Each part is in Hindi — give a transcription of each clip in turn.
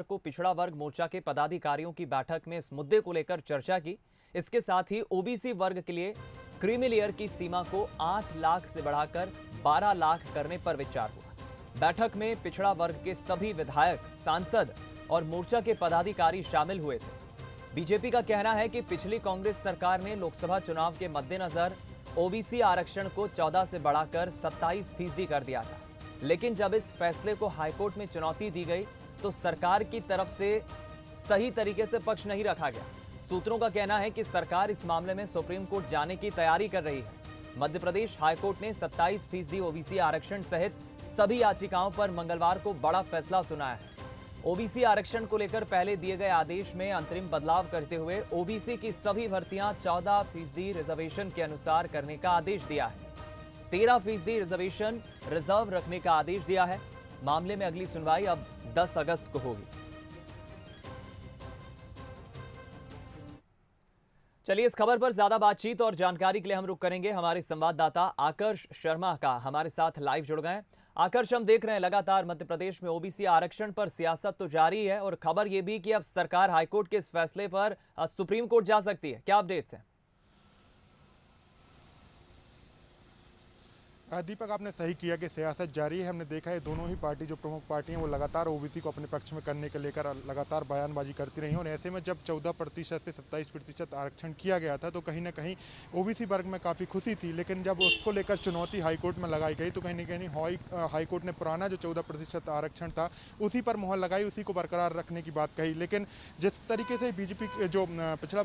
को पिछड़ा वर्ग मोर्चा के पदाधिकारियों की बैठक में इस मुद्दे को लेकर चर्चा की। इसके साथ ही ओबीसी वर्ग के लिए क्रीमी लेयर की सीमा को 8 लाख से बढ़ाकर 12 लाख करने पर विचार हुआ। बैठक में पिछड़ा वर्ग के सभी विधायक, सांसद और मोर्चा के पदाधिकारी शामिल हुए थे। बीजेपी का कहना है कि पिछली कांग्रेस सरकार ने लोकसभा चुनाव के मद्देनजर ओबीसी आरक्षण को 14 से बढ़ाकर 27% कर दिया था, लेकिन जब इस फैसले को हाईकोर्ट में चुनौती दी गई तो सरकार की तरफ से सही तरीके से पक्ष नहीं रखा गया। सूत्रों का कहना है कि सरकार इस मामले में सुप्रीम कोर्ट जाने की तैयारी कर रही है। मध्य प्रदेश हाईकोर्ट ने 27% ओबीसी आरक्षण सहित सभी याचिकाओं पर मंगलवार को बड़ा फैसला सुनाया है। ओबीसी आरक्षण को लेकर पहले दिए गए आदेश में अंतरिम बदलाव करते हुए ओबीसी की सभी भर्तियां 14% रिजर्वेशन के अनुसार करने का आदेश दिया है। 13% रिजर्वेशन रिजर्व रखने का आदेश दिया है। मामले में अगली सुनवाई अब 10 अगस्त को होगी। चलिए, इस खबर पर ज्यादा बातचीत और जानकारी के लिए हम रुख करेंगे हमारे संवाददाता आकर्ष शर्मा का। हमारे साथ लाइव जुड़ गए। आकर्ष, हम देख रहे हैं लगातार मध्य प्रदेश में ओबीसी आरक्षण पर सियासत तो जारी है और खबर यह भी कि अब सरकार हाईकोर्ट के इस फैसले पर सुप्रीम कोर्ट जा सकती है। क्या अपडेट्स हैं? दीपक, आपने सही किया कि सियासत जारी है। हमने देखा है दोनों ही पार्टी, जो प्रमुख पार्टी हैं, वो लगातार ओबीसी को अपने पक्ष में करने के लेकर लगातार बयानबाजी करती रही और ऐसे में जब 14% से 27% आरक्षण किया गया था तो कहीं ना कहीं ओबीसी वर्ग में काफ़ी खुशी थी। लेकिन जब उसको लेकर चुनौती हाईकोर्ट में लगाई गई तो कहीं ना कहीं हाईकोर्ट ने पुराना जो 14% आरक्षण था उसी पर मुहर लगाई, उसी को बरकरार रखने की बात कही। लेकिन जिस तरीके से बीजेपी जो पिछड़ा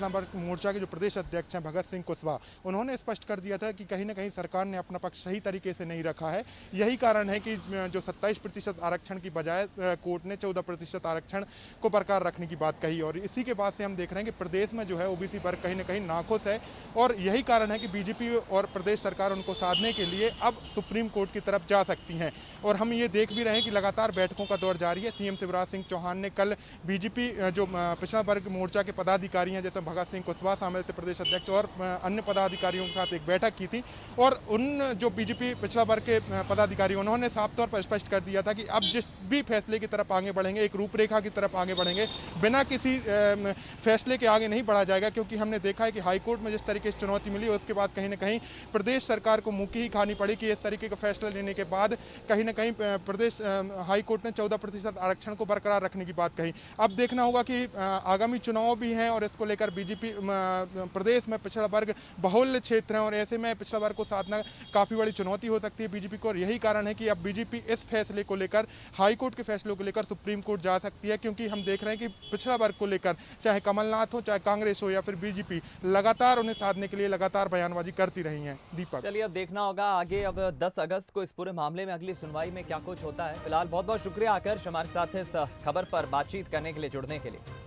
वर्ग मोर्चा के जो प्रदेश अध्यक्ष हैं भगत सिंह कुशवाहा, उन्होंने स्पष्ट कर दिया था कि कहीं ना कहीं सरकार ने अपना पक्ष सही तरीके से नहीं रखा है। यही कारण है कि जो 27% आरक्षण की बजाय कोर्ट ने 14% आरक्षण को बरकरार रखने की बात कही और इसी के बाद से हम देख रहे हैं कि प्रदेश में जो है ओबीसी वर्ग कहीं ना कहीं नाखुश है और यही कारण है कि बीजेपी और प्रदेश सरकार उनको साधने के लिए अब सुप्रीम कोर्ट की तरफ जा सकती हैं। और हम ये देख भी रहे हैं कि लगातार बैठकों का दौर जारी है। सीएम शिवराज सिंह चौहान ने कल बीजेपी जो पिछड़ा वर्ग मोर्चा के पदाधिकारी हैं, जैसे भगत सिंह कुशवाहा शामिल थे प्रदेश अध्यक्ष, और अन्य पदाधिकारियों के साथ एक बैठक की थी और उन जो बीजेपी पिछड़ा वर्ग के पदाधिकारी, उन्होंने साफ तौर पर स्पष्ट कर दिया था कि अब जिस भी फैसले की तरफ आगे बढ़ेंगे, एक रूपरेखा की तरफ आगे बढ़ेंगे, बिना किसी फैसले के आगे नहीं बढ़ा जाएगा। क्योंकि हमने देखा है कि हाईकोर्ट में जिस तरीके से चुनौती मिली उसके बाद कहीं ना कहीं प्रदेश सरकार को मुँह ही खानी पड़ी कि इस तरीके का फैसला लेने के बाद कहीं ना कहीं प्रदेश हाईकोर्ट ने 14% आरक्षण को बरकरार रखने की बात कही। अब देखना होगा कि आगामी चुनाव भी हैं और इसको लेकर बीजेपी प्रदेश में पिछड़ा वर्ग बहुल्य क्षेत्र है और ऐसे में पिछड़ा वर्ग को साधना काफी बड़ी चुनौती हो सकती है बीजेपी को। और यही कारण है कि अब बीजेपी इस फैसले को लेकर, हाईकोर्ट के फैसलों को लेकर सुप्रीम कोर्ट जा सकती है। क्योंकि हम देख रहे हैं कि पिछड़ा वर्ग को लेकर चाहे कमलनाथ हो, चाहे कांग्रेस हो या फिर बीजेपी, लगातार उन्हें साधने के लिए लगातार बयानबाजी करती रही है। दीपक, चलिए, अब देखना होगा आगे अब 10 अगस्त को इस पूरे मामले में अगली सुनवाई में क्या कुछ होता है। फिलहाल बहुत बहुत शुक्रिया आकर्ष, हमारे साथ इस खबर पर बातचीत करने के लिए, जुड़ने के लिए।